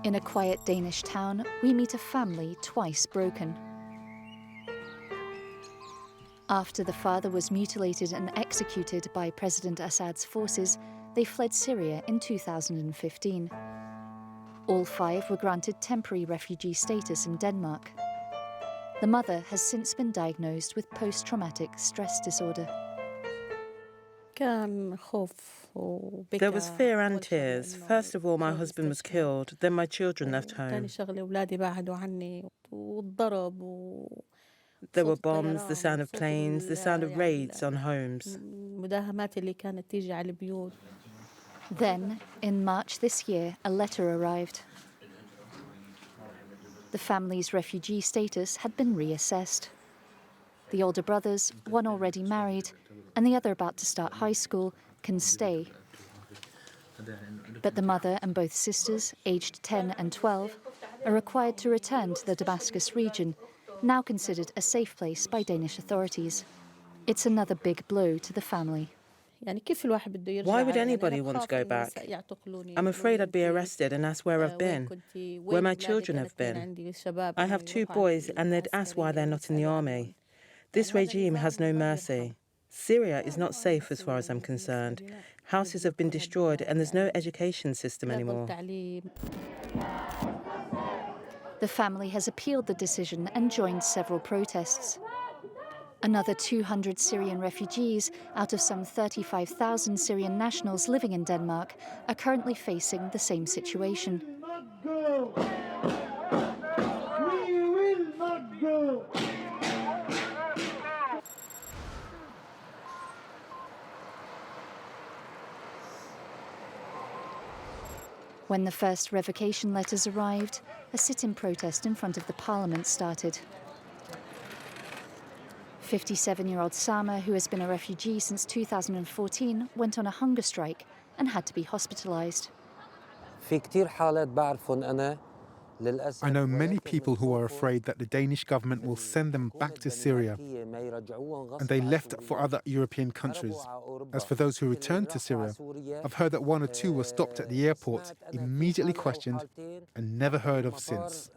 In a quiet Danish town, we meet a family twice broken. After the father was mutilated and executed by President Assad's forces, they fled Syria in 2015. All 5 were granted temporary refugee status in Denmark. The mother has since been diagnosed with post-traumatic stress disorder. There was fear and tears. First of all, my husband was killed, then my children left home. There were bombs, the sound of planes, the sound of raids on homes. Then, in March this year, a letter arrived. The family's refugee status had been reassessed. The older brothers, one already married, and the other about to start high school, can stay. But the mother and both sisters, aged 10 and 12, are required to return to the Damascus region, now considered a safe place by Danish authorities. It's another big blow to the family. Why would anybody want to go back? I'm afraid I'd be arrested and asked where I've been, where my children have been. I have 2 boys and they'd ask why they're not in the army. This regime has no mercy. Syria is not safe as far as I'm concerned. Houses have been destroyed and there's no education system anymore. The family has appealed the decision and joined several protests. Another 200 Syrian refugees out of some 35,000 Syrian nationals living in Denmark are currently facing the same situation. We will not go. When the first revocation letters arrived, a sit-in protest in front of the parliament started. 57-year-old Sama, who has been a refugee since 2014, went on a hunger strike and had to be hospitalized. I know many people who are afraid that the Danish government will send them back to Syria, and they left for other European countries. As for those who returned to Syria, I've heard that 1 or 2 were stopped at the airport, immediately questioned, and never heard of since.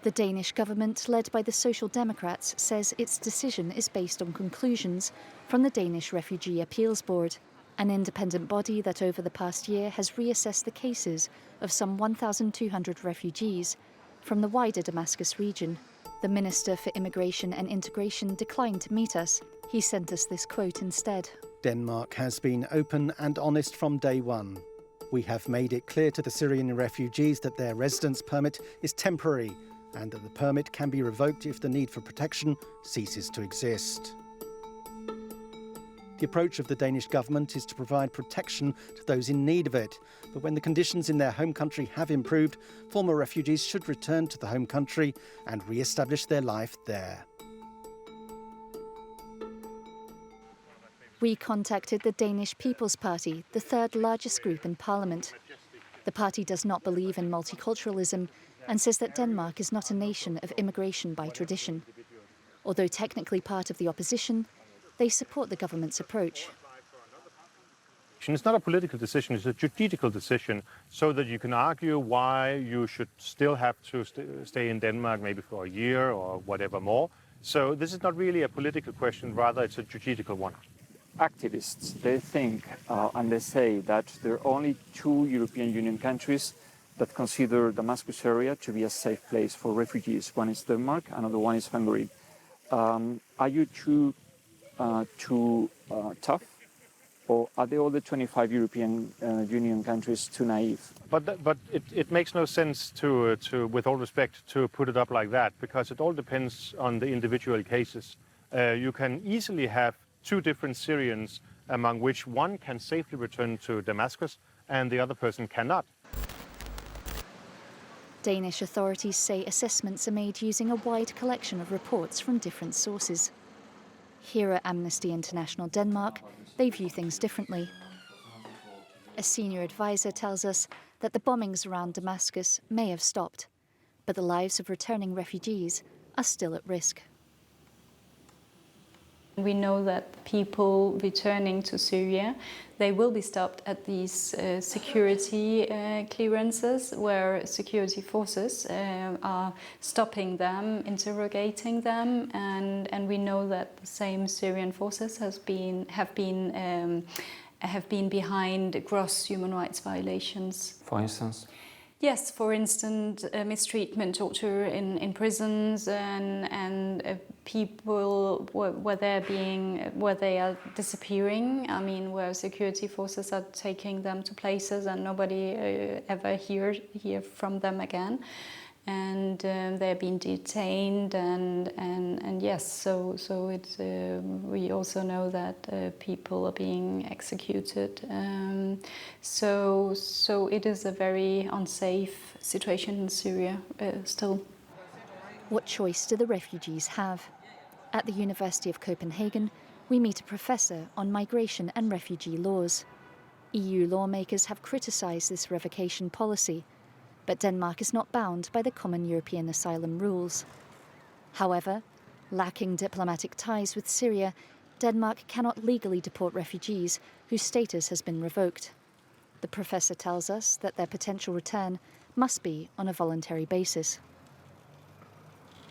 The Danish government, led by the Social Democrats, says its decision is based on conclusions from the Danish Refugee Appeals Board, an independent body that over the past year has reassessed the cases of some 1,200 refugees from the wider Damascus region. The Minister for Immigration and Integration declined to meet us. He sent us this quote instead. Denmark has been open and honest from day one. We have made it clear to the Syrian refugees that their residence permit is temporary and that the permit can be revoked if the need for protection ceases to exist. The approach of the Danish government is to provide protection to those in need of it. But when the conditions in their home country have improved, former refugees should return to the home country and re-establish their life there. We contacted the Danish People's Party, the 3rd largest group in Parliament. The party does not believe in multiculturalism and says that Denmark is not a nation of immigration by tradition. Although technically part of the opposition, they support the government's approach. It's not a political decision, it's a juridical decision, so that you can argue why you should still have to stay in Denmark maybe for a year or whatever more. So this is not really a political question, rather it's a juridical one. Activists, they think and they say that there are only 2 European Union countries that consider Damascus area to be a safe place for refugees. One is Denmark, another one is Hungary. Are you too tough, or are the other 25 European Union countries too naive? But it makes no sense to, with all respect, to put it up like that, because it all depends on the individual cases. You can easily have 2 different Syrians, among which one can safely return to Damascus and the other person cannot. Danish authorities say assessments are made using a wide collection of reports from different sources. Here at Amnesty International Denmark, they view things differently. A senior advisor tells us that the bombings around Damascus may have stopped, but the lives of returning refugees are still at risk. We know that people returning to Syria, they will be stopped at these security clearances where security forces are stopping them, interrogating them, and we know that the same Syrian forces have been behind gross human rights violations. For instance? Yes, for instance, mistreatment, torture in prisons, and people where they are disappearing. I mean, where security forces are taking them to places and nobody ever hear from them again, and they're being detained, and yes, so it's we also know that people are being executed. So it is a very unsafe situation in Syria still. What choice do the refugees have? At the University of Copenhagen, we meet a professor on migration and refugee laws. EU lawmakers have criticised this revocation policy, but Denmark is not bound by the common European asylum rules. However, lacking diplomatic ties with Syria, Denmark cannot legally deport refugees whose status has been revoked. The professor tells us that their potential return must be on a voluntary basis.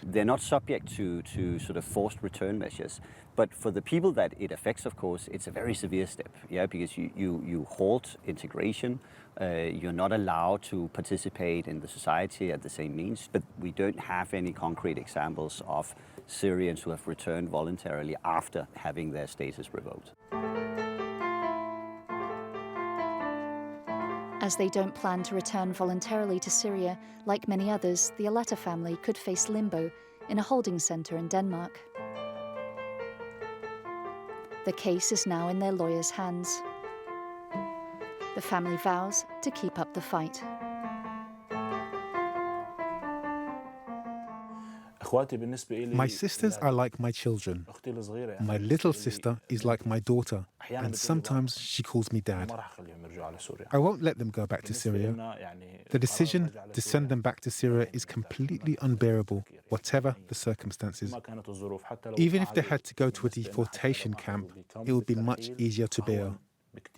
They're not subject to sort of forced return measures. But for the people that it affects, of course, it's a very severe step, because you halt integration, you're not allowed to participate in the society at the same means. But we don't have any concrete examples of Syrians who have returned voluntarily after having their status revoked. As they don't plan to return voluntarily to Syria, like many others, the Alata family could face limbo in a holding centre in Denmark. The case is now in their lawyers' hands. The family vows to keep up the fight. My sisters are like my children. My little sister is like my daughter, and sometimes she calls me dad. I won't let them go back to Syria. The decision to send them back to Syria is completely unbearable, whatever the circumstances. Even if they had to go to a deportation camp, it would be much easier to bear.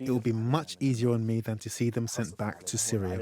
It would be much easier on me than to see them sent back to Syria.